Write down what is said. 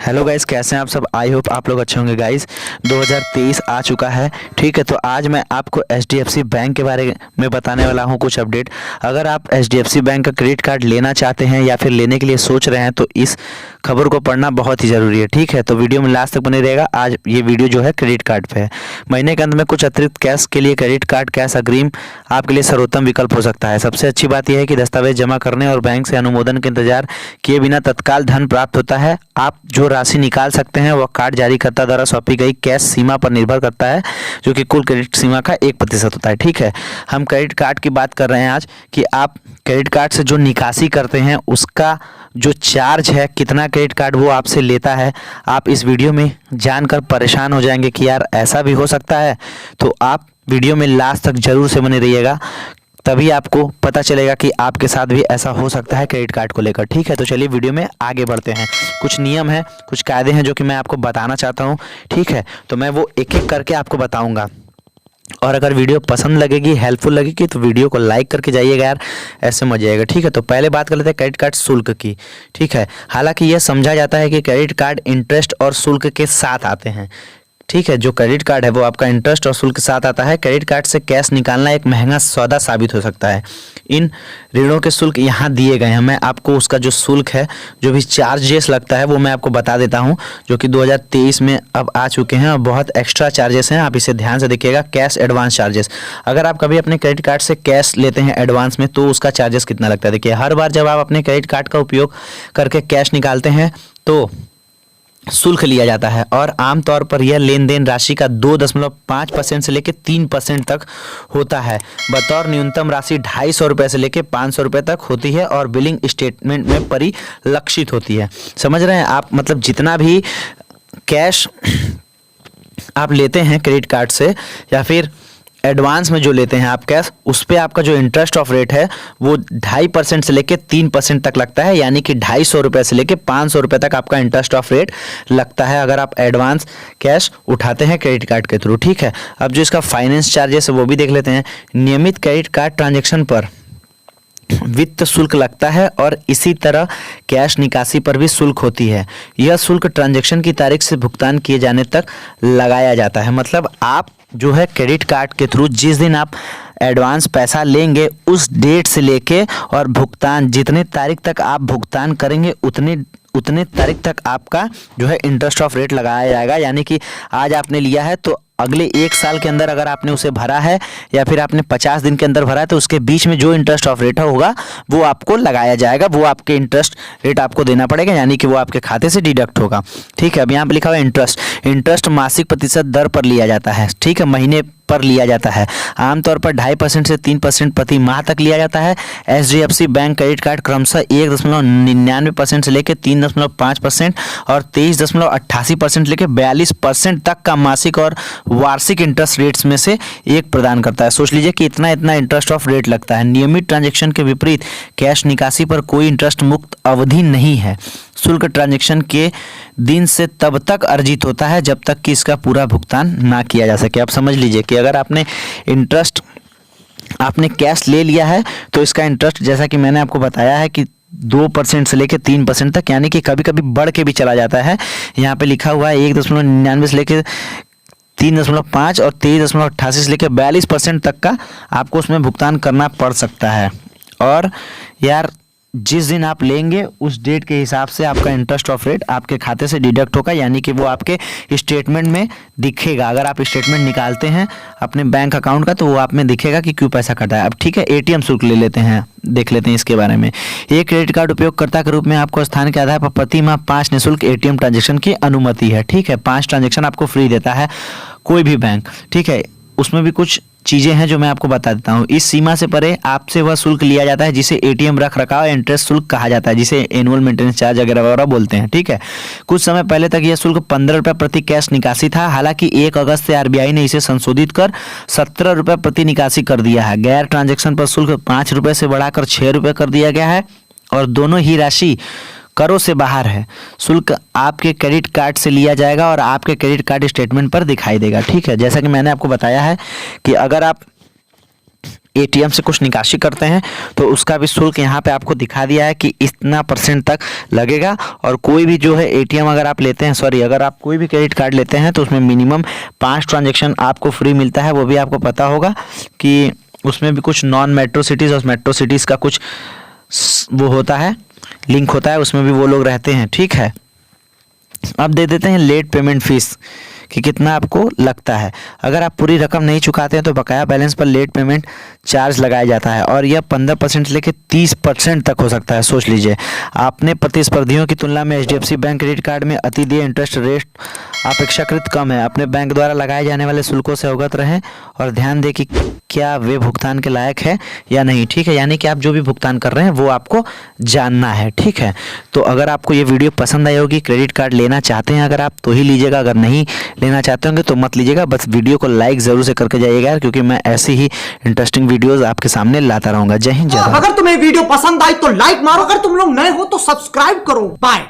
Hello guys, कैसे हैं आप सब। आई होप आप लोग अच्छे होंगे। गाइस 2023 आ चुका है, ठीक है। तो आज मैं आपको एचडीएफसी बैंक के बारे में बताने वाला हूं कुछ अपडेट। अगर आप एचडीएफसी बैंक का क्रेडिट कार्ड लेना चाहते हैं या फिर लेने के लिए सोच रहे हैं तो इस खबर को पढ़ना बहुत ही ज़रूरी है, ठीक है। तो वीडियो में लास्ट तक बने रहेगा। आज ये वीडियो जो है क्रेडिट कार्ड पे है। महीने के अंत में कुछ अतिरिक्त कैश के लिए क्रेडिट कार्ड कैश अग्रिम आपके लिए सर्वोत्तम विकल्प हो सकता है। सबसे अच्छी बात यह है कि दस्तावेज जमा करने और बैंक से अनुमोदन के इंतजार किए बिना तत्काल धन प्राप्त होता है। आप जो राशि निकाल सकते हैं वह कार्ड जारीकर्ता द्वारा सौंपी गई कैश सीमा पर निर्भर करता है, जो कि कुल क्रेडिट सीमा का 1% होता है, ठीक है। हम क्रेडिट कार्ड की बात कर रहे हैं आज कि आप क्रेडिट कार्ड से जो निकासी करते हैं उसका जो चार्ज है, कितना क्रेडिट कार्ड वो आपसे लेता है। आप इस वीडियो में जानकर परेशान हो जाएंगे कि यार ऐसा भी हो सकता है। तो आप वीडियो में लास्ट तक जरूर से बने रहिएगा, तभी आपको पता चलेगा कि आपके साथ भी ऐसा हो सकता है क्रेडिट कार्ड को लेकर, ठीक है। तो चलिए वीडियो में आगे बढ़ते हैं। कुछ नियम हैं, कुछ कायदे हैं जो कि मैं आपको बताना चाहता हूं, ठीक है। तो मैं वो एक एक करके आपको बताऊंगा। और अगर वीडियो पसंद लगेगी, हेल्पफुल लगेगी तो वीडियो को लाइक करके जाइएगा यार, ऐसे मजा आएगा, ठीक है। तो पहले बात कर लेते हैं क्रेडिट कार्ड शुल्क की, ठीक है। हालांकि यह समझा जाता है कि क्रेडिट कार्ड इंटरेस्ट और शुल्क के साथ आते हैं, ठीक है। जो क्रेडिट कार्ड है वो आपका इंटरेस्ट और शुल्क के साथ आता है। क्रेडिट कार्ड से कैश निकालना एक महंगा सौदा साबित हो सकता है। इन ऋणों के शुल्क यहाँ दिए गए हैं। मैं आपको उसका जो शुल्क है, जो भी चार्जेस लगता है वो मैं आपको बता देता हूँ, जो कि 2023 में अब आ चुके हैं और बहुत एक्स्ट्रा चार्जेस हैं। आप इसे ध्यान से देखिएगा। कैश एडवांस चार्जेस, अगर आप कभी अपने क्रेडिट कार्ड से कैश लेते हैं एडवांस में तो उसका चार्जेस कितना लगता है। देखिए, हर बार जब आप अपने क्रेडिट कार्ड का उपयोग करके कैश निकालते हैं तो शुल्क लिया जाता है, और आमतौर पर यह लेन देन राशि का 2.5% से लेकर 3% तक होता है। बतौर न्यूनतम राशि 250 रुपये से लेकर 500 रुपये तक होती है और बिलिंग स्टेटमेंट में परिलक्षित होती है। समझ रहे हैं आप। मतलब जितना भी कैश आप लेते हैं क्रेडिट कार्ड से या फिर एडवांस में जो लेते हैं आप कैश, उस पर आपका जो इंटरेस्ट ऑफ रेट है वो 2.5% से लेकर 3% तक लगता है। यानी कि 250 रुपये से लेकर 500 रुपये तक आपका इंटरेस्ट ऑफ रेट लगता है अगर आप एडवांस कैश उठाते हैं क्रेडिट कार्ड के थ्रू, ठीक है। अब जो इसका फाइनेंस चार्जेस है वो भी देख लेते हैं। नियमित क्रेडिट कार्ड ट्रांजेक्शन पर वित्त शुल्क लगता है और इसी तरह कैश निकासी पर भी शुल्क होती है। यह शुल्क ट्रांजैक्शन की तारीख से भुगतान किए जाने तक लगाया जाता है। मतलब आप जो है क्रेडिट कार्ड के थ्रू जिस दिन आप एडवांस पैसा लेंगे उस डेट से लेके और भुगतान जितने तारीख तक आप भुगतान करेंगे उतने तारीख तक आपका जो है इंटरेस्ट ऑफ रेट लगाया जाएगा। यानी कि आज आपने लिया है तो अगले 1 साल के अंदर अगर आपने उसे भरा है या फिर आपने 50 दिन के अंदर भरा है तो उसके बीच में जो इंटरेस्ट ऑफ रेट होगा वो आपको लगाया जाएगा। वो आपके इंटरेस्ट रेट आपको देना पड़ेगा, यानी कि वो आपके खाते से डिडक्ट होगा, ठीक है। अब यहाँ पे लिखा हुआ है इंटरेस्ट मासिक प्रतिशत दर पर लिया जाता है, ठीक है। महीने पर लिया जाता है। आमतौर पर 2.5% से 3% प्रति माह तक लिया जाता है। एचडीएफसी बैंक क्रेडिट कार्ड क्रमशः 1.99% से लेकर 3.5% और 23.88% लेकर 42% तक का मासिक और वार्षिक इंटरेस्ट रेट्स में से एक प्रदान करता है। सोच लीजिए कि इतना इंटरेस्ट ऑफ रेट लगता है। नियमित ट्रांजैक्शन के विपरीत कैश निकासी पर कोई इंटरेस्ट मुक्त अवधि नहीं है। शुल्क ट्रांजैक्शन के दिन से तब तक अर्जित होता है जब तक कि इसका पूरा भुगतान ना किया जा सके। आप समझ लीजिए कि अगर आपने कैश ले लिया है तो इसका इंटरेस्ट, जैसा कि मैंने आपको बताया है कि 2% से लेकर 3% तक, यानी कि कभी कभी बढ़ के भी चला जाता है। यहाँ पे लिखा हुआ है 1.99 से लेकर 3.5 और 23.88 से लेकर 42% तक का आपको उसमें भुगतान करना पड़ सकता है। और यार जिस दिन आप लेंगे उस डेट के हिसाब से आपका इंटरेस्ट ऑफ रेट आपके खाते से डिडक्ट होगा, यानी कि वो आपके स्टेटमेंट में दिखेगा। अगर आप स्टेटमेंट निकालते हैं अपने बैंक अकाउंट का तो वो आप में दिखेगा कि क्यों पैसा कटा है। अब ठीक है, एटीएम शुल्क ले लेते हैं, देख लेते हैं इसके बारे में। एक क्रेडिट कार्ड उपयोगकर्ता के रूप में आपको स्थान के आधार पर प्रति माह 5 निःशुल्क एटीएम ट्रांजेक्शन की अनुमति है, ठीक है। 5 ट्रांजेक्शन आपको फ्री देता है कोई भी बैंक, ठीक है। उसमें भी कुछ चीज़ें हैं जो मैं आपको बता देता हूँ। इस सीमा से परे आपसे वह शुल्क लिया जाता है जिसे एटीएम रख रखाव इंटरेस्ट शुल्क कहा जाता है, जिसे एनुअल मेंटेनेंस चार्ज वगैरह बोलते हैं, ठीक है। कुछ समय पहले तक यह शुल्क 15 रुपये प्रति कैश निकासी था। हालांकि 1 अगस्त से आरबीआई ने इसे संशोधित कर 17 रुपये प्रति निकासी कर दिया है। गैर ट्रांजेक्शन पर शुल्क 5 रुपये से बढ़ाकर 6 रुपये कर दिया गया है और दोनों ही राशि करों से बाहर है। शुल्क आपके क्रेडिट कार्ड से लिया जाएगा और आपके क्रेडिट कार्ड स्टेटमेंट पर दिखाई देगा, ठीक है। जैसा कि मैंने आपको बताया है कि अगर आप एटीएम से कुछ निकासी करते हैं तो उसका भी शुल्क यहाँ पे आपको दिखा दिया है कि इतना % तक लगेगा। और कोई भी जो है एटीएम अगर आप लेते हैं, सॉरी, अगर आप कोई भी क्रेडिट कार्ड लेते हैं तो उसमें मिनिमम 5 ट्रांजैक्शन आपको फ्री मिलता है। वो भी आपको पता होगा कि उसमें भी कुछ नॉन मेट्रो सिटीज़ और मेट्रो सिटीज़ का कुछ वो होता है, लिंक होता है, उसमें भी वो लोग रहते हैं। ठीक है, अब दे देते हैं लेट पेमेंट फीस कि कितना आपको लगता है। अगर आप पूरी रकम नहीं चुकाते हैं तो बकाया बैलेंस पर लेट पेमेंट चार्ज लगाया जाता है और यह 15% से लेकर 30% तक हो सकता है। सोच लीजिए, आपने प्रतिस्पर्धियों की तुलना में HDFC बैंक क्रेडिट कार्ड में अतिदेय इंटरेस्ट रेट अपेक्षाकृत कम है। अपने बैंक द्वारा लगाए जाने वाले शुल्कों से अवगत रहें और ध्यान दें कि क्या वे भुगतान के लायक है या नहीं। ठीक है, यानी कि आप जो भी भुगतान कर रहे हैं वो आपको जानना है। ठीक है, तो अगर आपको ये वीडियो पसंद आई होगी, क्रेडिट कार्ड लेना चाहते हैं अगर आप तो ही लीजिएगा, अगर नहीं लेना चाहते होंगे तो मत लीजिएगा। बस वीडियो को लाइक ज़रूर से करके जाइएगा क्योंकि मैं ऐसी ही इंटरेस्टिंग वीडियोस आपके सामने लाता रहूँगा। जय हिंद, जय भारत। अगर तुम्हें वीडियो पसंद आई तो लाइक मारो, अगर तुम लोग नए हो तो सब्सक्राइब करो। बाय।